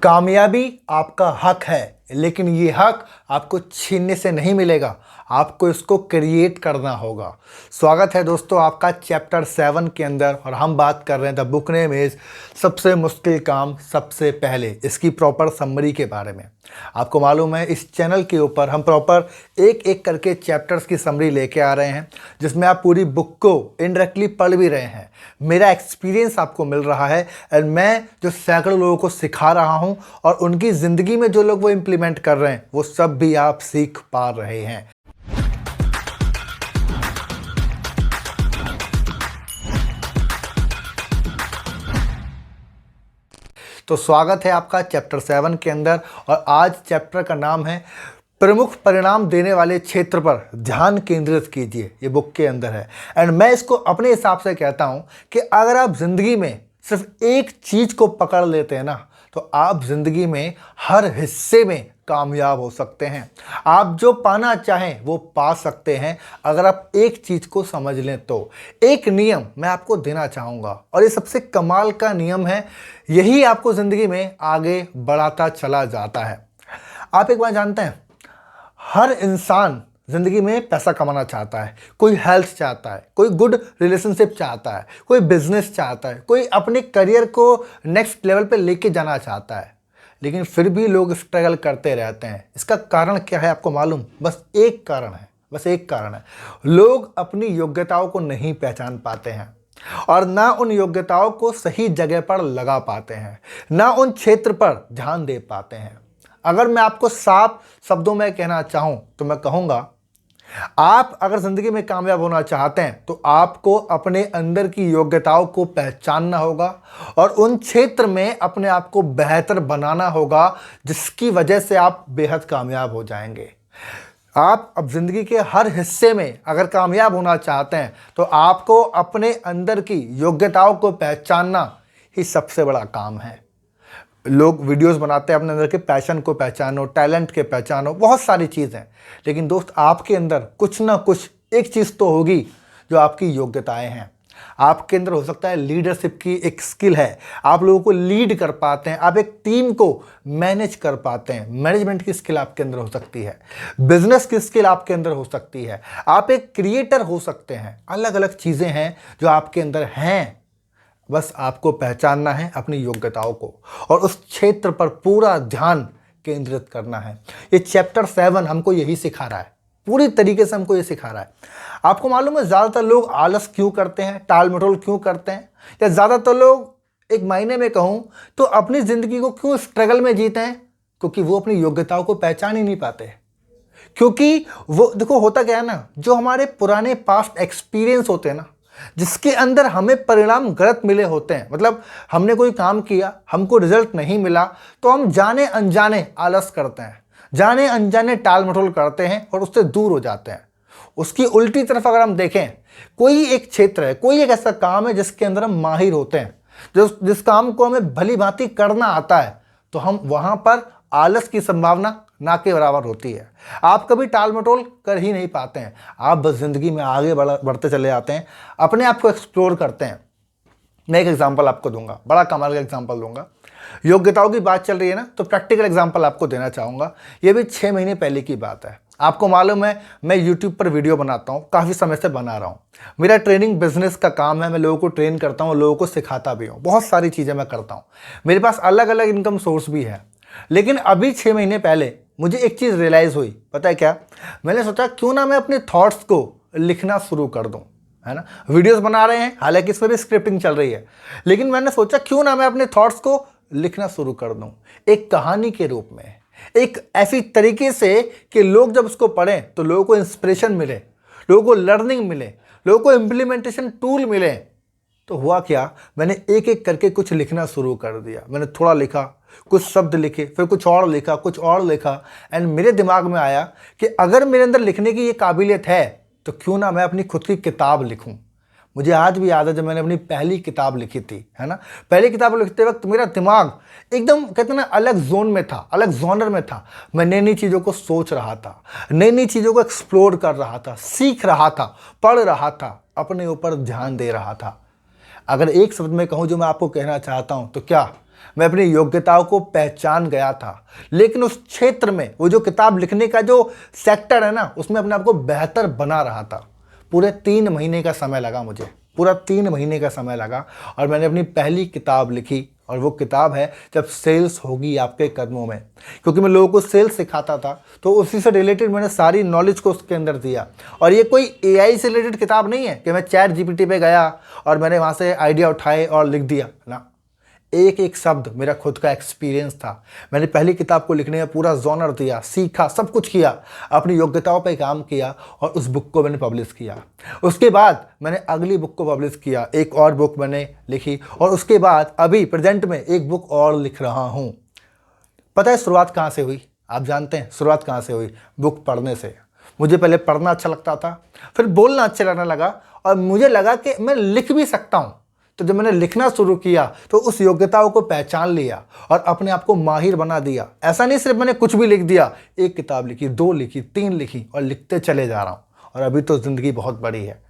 कामयाबी आपका हक है, लेकिन ये हक आपको छीनने से नहीं मिलेगा, आपको इसको क्रिएट करना होगा। स्वागत है दोस्तों आपका चैप्टर 7 के अंदर, और हम बात कर रहे हैं द बुक नेम इज सबसे मुश्किल काम सबसे पहले, इसकी प्रॉपर समरी के बारे में। आपको मालूम है इस चैनल के ऊपर हम प्रॉपर एक एक करके चैप्टर्स की समरी लेके आ रहे हैं, जिसमें आप पूरी बुक को इनडायरेक्टली पढ़ भी रहे हैं। मेरा एक्सपीरियंस आपको मिल रहा है और मैं जो सैकड़ों लोगों को सिखा रहा हूं और उनकी ज़िंदगी में जो लोग वो इम्प्लीमेंट कर रहे हैं वो सब भी आप सीख पा रहे हैं। तो स्वागत है आपका चैप्टर 7 के अंदर, और आज चैप्टर का नाम है प्रमुख परिणाम देने वाले क्षेत्र पर ध्यान केंद्रित कीजिए। ये बुक के अंदर है एंड मैं इसको अपने हिसाब से कहता हूं कि अगर आप ज़िंदगी में सिर्फ एक चीज़ को पकड़ लेते हैं ना, तो आप ज़िंदगी में हर हिस्से में कामयाब हो सकते हैं। आप जो पाना चाहें वो पा सकते हैं अगर आप एक चीज़ को समझ लें तो। एक नियम मैं आपको देना चाहूँगा, और ये सबसे कमाल का नियम है, यही आपको ज़िंदगी में आगे बढ़ाता चला जाता है। आप एक बात जानते हैं, हर इंसान ज़िंदगी में पैसा कमाना चाहता है, कोई हेल्थ चाहता है, कोई गुड रिलेशनशिप चाहता है, कोई बिजनेस चाहता है, कोई अपने करियर को नेक्स्ट लेवल पे लेके जाना चाहता है, लेकिन फिर भी लोग स्ट्रगल करते रहते हैं। इसका कारण क्या है आपको मालूम? बस एक कारण है, बस एक कारण है, लोग अपनी योग्यताओं को नहीं पहचान पाते हैं और ना उन योग्यताओं को सही जगह पर लगा पाते हैं, ना उन क्षेत्र पर ध्यान दे पाते हैं। अगर मैं आपको साफ शब्दों में कहना चाहूं तो मैं कहूंगा, आप अगर ज़िंदगी में कामयाब होना चाहते हैं तो आपको अपने अंदर की योग्यताओं को पहचानना होगा और उन क्षेत्र में अपने आप को बेहतर बनाना होगा, जिसकी वजह से आप बेहद कामयाब हो जाएंगे। आप अब ज़िंदगी के हर हिस्से में अगर कामयाब होना चाहते हैं तो आपको अपने अंदर की योग्यताओं को पहचानना ही सबसे बड़ा काम है। लोग वीडियोस बनाते हैं अपने अंदर के पैशन को पहचानो, टैलेंट के पहचानो, बहुत सारी चीज़ें, लेकिन दोस्त आपके अंदर कुछ ना कुछ एक चीज़ तो होगी जो आपकी योग्यताएं हैं। आपके अंदर हो सकता है लीडरशिप की एक स्किल है, आप लोगों को लीड कर पाते हैं, आप एक टीम को मैनेज कर पाते हैं, मैनेजमेंट की स्किल आपके अंदर हो सकती है, बिजनेस की स्किल आपके अंदर हो सकती है, आप एक क्रिएटर हो सकते हैं। अलग अलग चीज़ें हैं जो आपके अंदर हैं, बस आपको पहचानना है अपनी योग्यताओं को और उस क्षेत्र पर पूरा ध्यान केंद्रित करना है। ये चैप्टर 7 हमको यही सिखा रहा है, पूरी तरीके से हमको ये सिखा रहा है। आपको मालूम है ज़्यादातर लोग आलस क्यों करते हैं, टाल मटोल क्यों करते हैं, या ज़्यादातर लोग एक मायने में कहूँ तो अपनी ज़िंदगी को क्यों स्ट्रगल में जीते हैं? क्योंकि वो अपनी योग्यताओं को पहचान ही नहीं पाते। क्योंकि वो देखो होता क्या है ना, जो हमारे पुराने पास्ट एक्सपीरियंस होते हैं ना, जिसके अंदर हमें परिणाम गलत मिले होते हैं, मतलब हमने कोई काम किया, हमको रिजल्ट नहीं मिला, तो हम जाने अनजाने आलस करते हैं, जाने अनजाने टाल मटोल करते हैं और उससे दूर हो जाते हैं। उसकी उल्टी तरफ अगर हम देखें, कोई एक क्षेत्र है, कोई एक ऐसा काम है जिसके अंदर हम माहिर होते हैं, जिस काम को हमें भली भांति करना आता है, तो हम वहां पर आलस की संभावना ना के बराबर होती है। आप कभी टाल मटोल कर ही नहीं पाते हैं, आप बस ज़िंदगी में आगे बढ़ते चले जाते हैं, अपने आप को एक्सप्लोर करते हैं। मैं एक एग्जांपल आपको दूंगा, बड़ा कमाल का एग्जांपल दूंगा। योग्यताओं की बात चल रही है ना, तो प्रैक्टिकल एग्जांपल आपको देना चाहूँगा। ये भी 6 महीने पहले की बात है। आपको मालूम है मैं यूट्यूब पर वीडियो बनाता हूँ, काफ़ी समय से बना रहा हूँ। मेरा ट्रेनिंग बिजनेस का काम है, मैं लोगों को ट्रेन करता हूँ, लोगों को सिखाता भी हूँ, बहुत सारी चीज़ें मैं करता हूँ। मेरे पास अलग अलग इनकम सोर्स भी है। लेकिन अभी 6 महीने पहले मुझे एक चीज़ रियलाइज़ हुई, पता है क्या? मैंने सोचा क्यों ना मैं अपने थॉट्स को लिखना शुरू कर दूं, है ना। वीडियोस बना रहे हैं, हालांकि इसमें भी स्क्रिप्टिंग चल रही है, लेकिन मैंने सोचा क्यों ना मैं अपने थॉट्स को लिखना शुरू कर दूं, एक कहानी के रूप में, एक ऐसी तरीके से कि लोग जब उसको पढ़ें तो लोगों को इंस्पिरेशन मिले, लोगों को लर्निंग मिले, लोगों को इम्प्लीमेंटेशन टूल मिले। तो हुआ क्या, मैंने एक एक करके कुछ लिखना शुरू कर दिया। मैंने थोड़ा लिखा, कुछ शब्द लिखे, फिर कुछ और लिखा, कुछ और लिखा, एंड मेरे दिमाग में आया कि अगर मेरे अंदर लिखने की ये काबिलियत है तो क्यों ना मैं अपनी खुद की किताब लिखूं। मुझे आज भी याद है जब मैंने अपनी पहली किताब लिखी थी, है ना। पहली किताब लिखते वक्त मेरा दिमाग एकदम कहते ना अलग जोन में था, अलग जॉनर में था। मैं नई नई चीज़ों को सोच रहा था, नई नई चीज़ों को एक्सप्लोर कर रहा था, सीख रहा था, पढ़ रहा था, अपने ऊपर ध्यान दे रहा था। अगर एक शब्द में कहूँ जो मैं आपको कहना चाहता हूँ तो क्या, मैं अपनी योग्यताओं को पहचान गया था, लेकिन उस क्षेत्र में वो जो किताब लिखने का जो सेक्टर है ना, उसमें अपने आप को बेहतर बना रहा था। पूरे 3 महीने का समय लगा मुझे, पूरा 3 महीने का समय लगा, और मैंने अपनी पहली किताब लिखी। और वो किताब है जब सेल्स होगी आपके कदमों में, क्योंकि मैं लोगों को सेल्स सिखाता था, तो उसी से रिलेटेड मैंने सारी नॉलेज को उसके अंदर दिया। और ये कोई एआई से रिलेटेड किताब नहीं है कि मैं चैट जीपीटी पे गया और मैंने वहाँ से आइडिया उठाए और लिख दिया ना। एक एक शब्द मेरा खुद का एक्सपीरियंस था। मैंने पहली किताब को लिखने में पूरा जॉनर दिया, सीखा, सब कुछ किया, अपनी योग्यताओं पे काम किया, और उस बुक को मैंने पब्लिश किया। उसके बाद मैंने अगली बुक को पब्लिश किया, एक और बुक मैंने लिखी, और उसके बाद अभी प्रेजेंट में एक बुक और लिख रहा हूँ। पता है शुरुआत कहाँ से हुई? आप जानते हैं शुरुआत कहाँ से हुई? बुक पढ़ने से। मुझे पहले पढ़ना अच्छा लगता था, फिर बोलना अच्छा लगने लगा, और मुझे लगा कि मैं लिख भी सकता हूँ। तो जब मैंने लिखना शुरू किया तो उस योग्यताओं को पहचान लिया और अपने आप को माहिर बना दिया। ऐसा नहीं सिर्फ मैंने कुछ भी लिख दिया, एक किताब लिखी, 2 लिखी, 3 लिखी, और लिखते चले जा रहा हूँ। और अभी तो ज़िंदगी बहुत बड़ी है।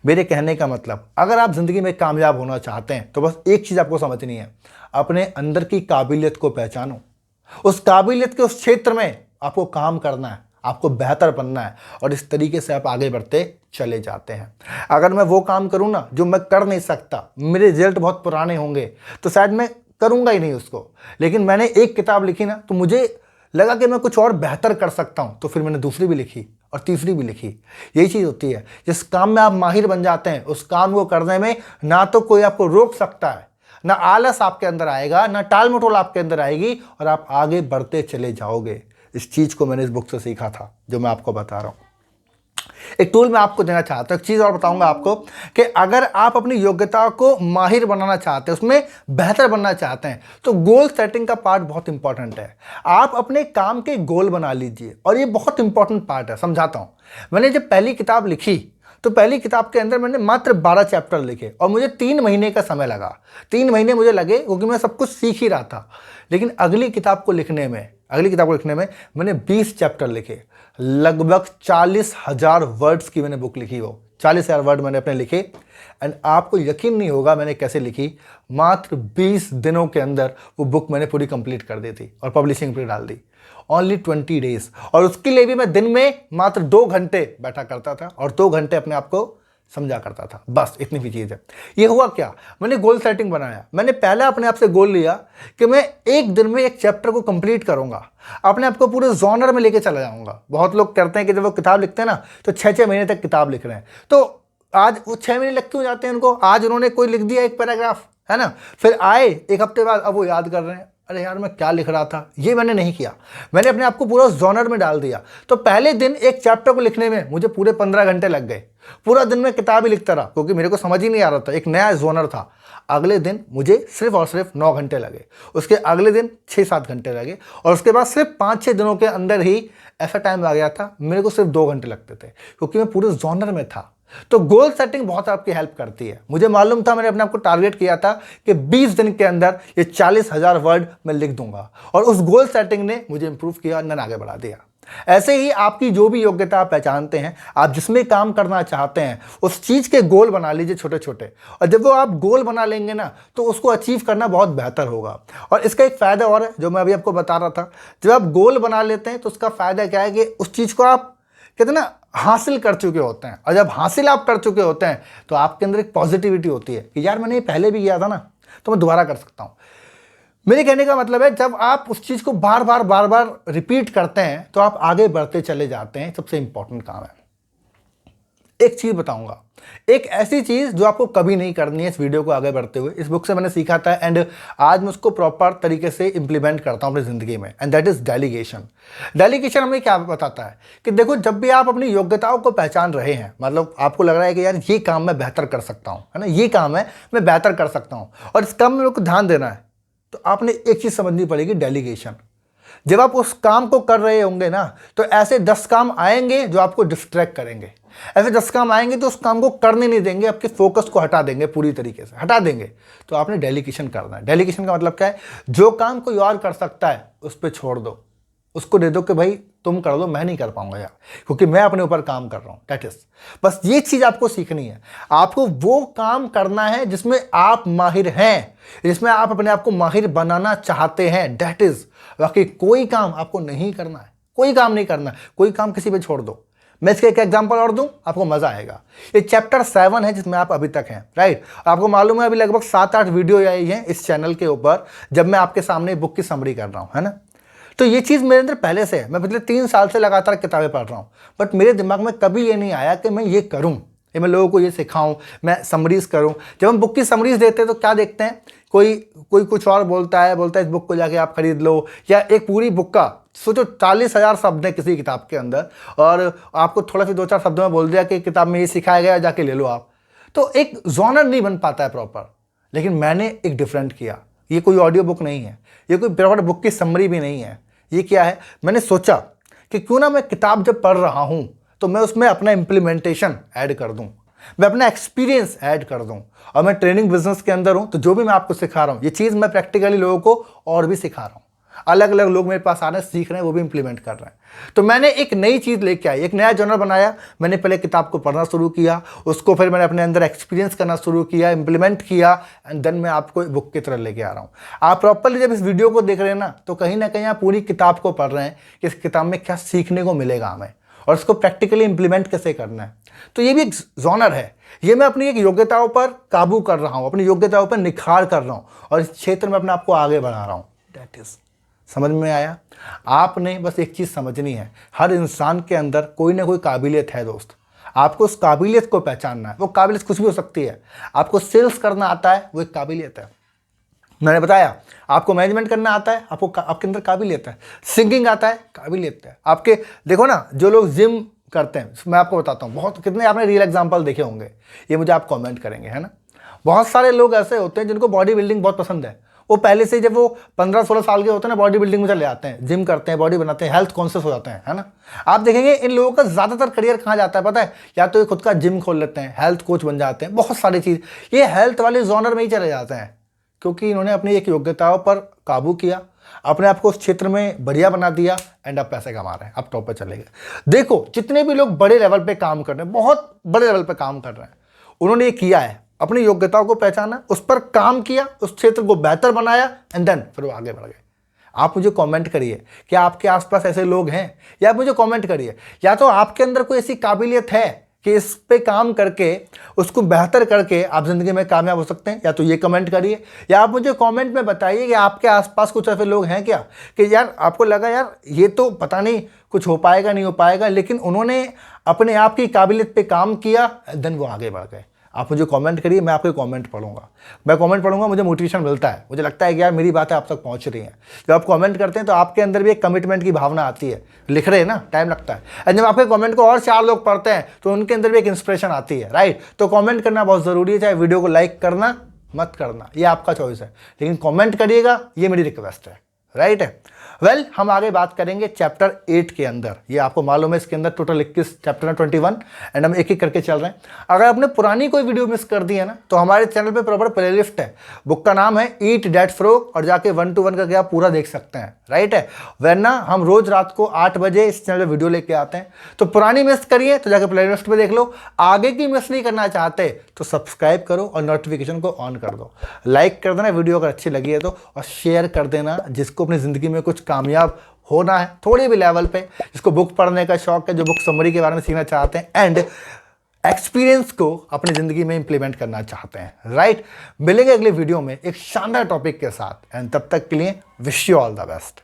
मेरे कहने का मतलब, अगर आप ज़िंदगी में कामयाब होना चाहते हैं तो बस एक चीज़ आपको समझनी है, अपने अंदर की काबिलियत को पहचानो। उस काबिलियत के उस क्षेत्र में आपको काम करना है, आपको बेहतर बनना है, और इस तरीके से आप आगे बढ़ते चले जाते हैं। अगर मैं वो काम करूँ ना जो मैं कर नहीं सकता, मेरे रिजल्ट बहुत पुराने होंगे, तो शायद मैं करूँगा ही नहीं उसको। लेकिन मैंने एक किताब लिखी ना, तो मुझे लगा कि मैं कुछ और बेहतर कर सकता हूँ, तो फिर मैंने दूसरी भी लिखी और तीसरी भी लिखी। यही चीज़ होती है, जिस काम में आप माहिर बन जाते हैं उस काम को करने में ना तो कोई आपको रोक सकता है, ना आलस आपके अंदर आएगा, ना टाल मटोल आपके अंदर आएगी, और आप आगे बढ़ते चले जाओगे। इस चीज़ को मैंने इस बुक से सीखा था जो मैं आपको बता रहा हूँ। एक टूल मैं आपको देना चाहता हूँ, एक चीज़ और बताऊंगा आपको कि अगर आप अपनी योग्यताओं को माहिर बनाना चाहते हैं, उसमें बेहतर बनना चाहते हैं, तो गोल सेटिंग का पार्ट बहुत इंपॉर्टेंट है। आप अपने काम के गोल बना लीजिए, और ये बहुत इंपॉर्टेंट पार्ट है। समझाता हूँ। मैंने जब पहली किताब लिखी तो पहली किताब के अंदर मैंने मात्र 12 चैप्टर लिखे, और मुझे 3 महीने का समय लगा। 3 महीने मुझे लगे क्योंकि मैं सब कुछ सीख ही रहा था। लेकिन अगली किताब को लिखने में मैंने 20 चैप्टर लिखे, लगभग 40,000 वर्ड्स की मैंने बुक लिखी। वो 40,000 वर्ड मैंने अपने लिखे, एंड आपको यकीन नहीं होगा मैंने कैसे लिखी। मात्र 20 दिनों के अंदर वो बुक मैंने पूरी कंप्लीट कर दी थी और पब्लिशिंग पे डाल दी। Only 20 days. और उसके लिए भी मैं दिन में मात्र 2 घंटे बैठा करता था और 2 घंटे अपने आप को समझा करता था, बस इतनी भी चीज़ है। ये हुआ क्या, मैंने गोल सेटिंग बनाया। मैंने पहले अपने आप से गोल लिया कि मैं एक दिन में एक चैप्टर को कंप्लीट करूंगा, अपने आप को पूरे जॉनर में लेके चला जाऊंगा। बहुत लोग करते हैं कि जब वो किताब लिखते हैं ना तो 6-6 महीने तक किताब लिख रहे हैं, तो आज वो 6 महीने लग क्यों जाते हैं उनको? आज उन्होंने कोई लिख दिया एक पैराग्राफ, है ना, फिर आए एक हफ्ते बाद अब वो याद कर रहे हैं, अरे यार मैं क्या लिख रहा था। ये मैंने नहीं किया, मैंने अपने आप को पूरा जॉनर में डाल दिया। तो पहले दिन एक चैप्टर को लिखने में मुझे पूरे 15 घंटे लग गए। पूरा दिन मैं किताब ही लिखता रहा क्योंकि मेरे को समझ ही नहीं आ रहा था, एक नया जॉनर था। अगले दिन मुझे सिर्फ और सिर्फ 9 घंटे लगे, उसके अगले दिन 6-7 घंटे लगे, और उसके बाद सिर्फ 5-6 दिनों के अंदर ही ऐसा टाइम आ गया था मेरे को सिर्फ 2 घंटे लगते थे, क्योंकि मैं पूरे जॉनर में था। तो गोल सेटिंग बहुत आपकी हेल्प करती है। मुझे मालूम था, मैंने अपने आप को टारगेट किया था कि 20 दिन के अंदर ये 40,000 वर्ड मैं लिख दूंगा, और उस गोल सेटिंग ने मुझे इंप्रूव किया, मैंने आगे बढ़ा दिया। ऐसे ही आपकी जो भी योग्यता आप पहचानते हैं, आप जिसमें काम करना चाहते हैं, उस चीज़ के गोल बना लीजिए छोटे छोटे, और जब वो आप गोल बना लेंगे ना तो उसको अचीव करना बहुत बेहतर होगा। और इसका एक फ़ायदा और है जो मैं अभी आपको बता रहा था, जब आप गोल बना लेते हैं तो उसका फ़ायदा क्या है कि उस चीज़ को आप कहते हैं ना हासिल कर चुके होते हैं, और जब हासिल आप कर चुके होते हैं तो आपके अंदर एक पॉजिटिविटी होती है कि यार मैंने ये पहले भी किया था ना, तो मैं दोबारा कर सकता हूँ। मेरे कहने का मतलब है, जब आप उस चीज़ को बार बार रिपीट करते हैं तो आप आगे बढ़ते चले जाते हैं। सबसे इंपॉर्टेंट काम है। एक चीज़ बताऊंगा, एक ऐसी चीज़ जो आपको कभी नहीं करनी है इस वीडियो को आगे बढ़ते हुए। इस बुक से मैंने सीखा था, एंड आज मैं उसको प्रॉपर तरीके से इंप्लीमेंट करता हूं अपनी ज़िंदगी में, and that is delegation. Delegation हमें क्या बताता है कि देखो, जब भी आप अपनी योग्यताओं को पहचान रहे हैं, मतलब आपको लग रहा है कि यार ये काम मैं बेहतर कर सकता हूँ, है ना, ये काम है मैं बेहतर कर सकता हूँ और इस काम में मेरे को ध्यान देना है, तो आपने एक चीज़ समझनी पड़ेगी, डेलीगेशन। जब आप उस काम को कर रहे होंगे ना, तो ऐसे 10 काम आएंगे जो आपको डिस्ट्रैक्ट करेंगे। ऐसे 10 काम आएंगे तो उस काम को करने नहीं देंगे, आपके फोकस को हटा देंगे, पूरी तरीके से हटा देंगे। तो आपने डेलीगेशन करना है। डेलीगेशन का मतलब क्या है? जो काम कोई और कर सकता है उस पर छोड़ दो, उसको दे दो कि भाई तुम कर दो, मैं नहीं कर पाऊंगा यार, क्योंकि मैं अपने ऊपर काम कर रहा हूं। दैट इज, बस ये चीज आपको सीखनी है। आपको वो काम करना है जिसमें आप माहिर हैं, जिसमें आप अपने आप को माहिर बनाना चाहते हैं। दैट इज, बाकी कोई काम आपको नहीं करना है, कोई काम नहीं करना है, कोई काम किसी पे छोड़ दो। मैं इसका एक एग्जांपल और दूं, आपको मजा आएगा। ये चैप्टर 7 है जिसमें आप अभी तक हैं, राइट। आपको मालूम है अभी लगभग 7-8 वीडियो आई हैं इस चैनल के ऊपर जब मैं आपके सामने बुक की समरी कर रहा हूं, है ना। तो ये चीज़ मेरे अंदर पहले से है, मैं पिछले 3 साल से लगातार किताबें पढ़ रहा हूँ, बट मेरे दिमाग में कभी ये नहीं आया कि मैं ये करूँ, ये मैं लोगों को ये सिखाऊं, मैं समरीज करूं। जब हम बुक की समरीज देते हैं तो क्या देखते हैं, कोई कुछ और बोलता है इस बुक को जाके आप खरीद लो, या एक पूरी बुक का सोचो 40,000 शब्द हैं किसी किताब के अंदर, और आपको थोड़ा सा 2-4 शब्दों में बोल दिया कि किताब में ये सिखाया गया, जाके ले लो आप। तो एक जॉनर नहीं बन पाता है प्रॉपर। लेकिन मैंने एक डिफरेंट किया, ये कोई ऑडियो बुक नहीं है, ये कोई प्रॉपर बुक की समरी भी नहीं है। ये क्या है, मैंने सोचा कि क्यों ना मैं किताब जब पढ़ रहा हूं तो मैं उसमें अपना इम्प्लीमेंटेशन ऐड कर दूं, मैं अपना एक्सपीरियंस ऐड कर दूं। और मैं ट्रेनिंग बिजनेस के अंदर हूं, तो जो भी मैं आपको सिखा रहा हूं ये चीज़ मैं प्रैक्टिकली लोगों को और भी सिखा रहा हूं। अलग अलग लोग मेरे पास आ रहे हैं, सीख रहे हैं, वो भी इंप्लीमेंट कर रहे हैं। तो मैंने एक नई चीज़ लेके आई, एक नया जर्नल बनाया। मैंने पहले किताब को पढ़ना शुरू किया, उसको फिर मैंने अपने अंदर एक्सपीरियंस करना शुरू किया, इंप्लीमेंट किया, एंड देन मैं आपको बुक की तरह लेके आ रहा हूँ। आप प्रॉपरली जब इस वीडियो को देख रहे हैं ना, तो कहीं ना कहीं आप पूरी किताब को पढ़ रहे हैं कि इस किताब में क्या सीखने को मिलेगा हमें, और इसको प्रैक्टिकली इंप्लीमेंट कैसे करना है। तो ये भी एक जॉनर है, ये मैं अपनी एक योग्यताओं पर काबू कर रहा हूँ, अपनी योग्यताओं पर निखार कर रहा हूँ, और इस क्षेत्र में अपने आप को आगे बढ़ा रहा हूँ। दैट इज, समझ में आया। आपने बस एक चीज़ समझनी है, हर इंसान के अंदर कोई ना कोई काबिलियत है दोस्त। आपको उस काबिलियत को पहचानना है। वो काबिलियत कुछ भी हो सकती है। आपको सेल्स करना आता है, वो एक काबिलियत है। मैंने बताया आपको मैनेजमेंट करना आता है, आपके अंदर काबिलियत है। सिंगिंग आता है, काबिलियत है आपके। देखो ना, जो लोग जिम करते हैं, मैं आपको बताता हूँ, बहुत कितने आपने रियल एग्जाम्पल देखे होंगे, ये मुझे आप कमेंट करेंगे, है ना। बहुत सारे लोग ऐसे होते हैं जिनको बॉडी बिल्डिंग बहुत पसंद है। वो पहले से जब वो 15-16 साल के होते हैं ना, बॉडी बिल्डिंग में चले आते हैं, जिम करते हैं, बॉडी बनाते हैं, हेल्थ कॉन्शियस हो जाते हैं, है ना। आप देखेंगे इन लोगों का ज़्यादातर करियर कहाँ जाता है पता है, या तो ये खुद का जिम खोल लेते हैं, हेल्थ कोच बन जाते हैं, बहुत सारी चीज़ ये हेल्थ वाले जॉनर में ही चले जाते हैं, क्योंकि इन्होंने अपनी एक योग्यताओं पर काबू किया, अपने आप को उस क्षेत्र में बढ़िया बना दिया, एंड अब पैसे कमा रहे हैं, अब टॉप पे चले गए। देखो जितने भी लोग बड़े लेवल पे काम कर रहे हैं, बहुत बड़े लेवल पे काम कर रहे हैं, उन्होंने ये किया है, अपनी योग्यताओं को पहचाना, उस पर काम किया, उस क्षेत्र को बेहतर बनाया, एंड देन फिर वो आगे बढ़ गए। आप मुझे कमेंट करिए कि आपके आसपास ऐसे लोग हैं, या आप मुझे कमेंट करिए या तो आपके अंदर कोई ऐसी काबिलियत है कि इस पे काम करके उसको बेहतर करके आप जिंदगी में कामयाब हो सकते हैं, या तो ये कमेंट करिए, या आप मुझे कमेंट में बताइए कि आपके आसपास कुछ ऐसे लोग हैं क्या कि यार आपको लगा यार ये तो पता नहीं कुछ हो पाएगा नहीं हो पाएगा, लेकिन उन्होंने अपने आप की काबिलियत पे काम किया, देन वो आगे बढ़ गए। आप मुझे कमेंट करिए, मैं आपके कमेंट पढ़ूंगा, मुझे मोटिवेशन मिलता है, मुझे लगता है कि यार मेरी बातें आप तक पहुंच रही हैं। जब आप कमेंट करते हैं तो आपके अंदर भी एक कमिटमेंट की भावना आती है, लिख रहे हैं ना, टाइम लगता है, और जब आपके कमेंट को और 4 लोग पढ़ते हैं तो उनके अंदर भी एक इंस्पिरेशन आती है, राइट। तो कमेंट करना बहुत ज़रूरी है, चाहे वीडियो को लाइक करना मत करना, ये आपका चॉइस है, लेकिन कमेंट करिएगा, ये मेरी रिक्वेस्ट है, राइट है। वेल, हम आगे बात करेंगे चैप्टर 8 के अंदर। ये आपको मालूम है इसके अंदर टोटल 21 चैप्टर है, 21, एंड हम एक एक करके चल रहे हैं। अगर आपने पुरानी कोई वीडियो मिस कर दी है ना, तो हमारे चैनल पे प्रॉपर प्लेलिस्ट है, बुक का नाम है ईट डैट फ्रो, और जाके 1 to 1 करके आप पूरा देख सकते हैं, राइट है। वरना हम रोज रात को 8 बजे इस चैनल पर वीडियो लेके आते हैं, तो पुरानी मिस करिए तो जाके प्लेलिस्ट में देख लो। आगे की मिस नहीं करना चाहते तो सब्सक्राइब करो और नोटिफिकेशन को ऑन कर दो, लाइक कर देना वीडियो अगर अच्छी लगी है तो, और शेयर कर देना जिसको अपनी ज़िंदगी में कुछ कामयाब होना है थोड़े भी लेवल पे, जिसको बुक पढ़ने का शौक है, जो बुक समरी के बारे में सीखना चाहते हैं, एंड एक्सपीरियंस को अपनी ज़िंदगी में इंप्लीमेंट करना चाहते हैं, राइट। मिलेंगे अगले वीडियो में एक शानदार टॉपिक के साथ, एंड तब तक के लिए wish you all the best.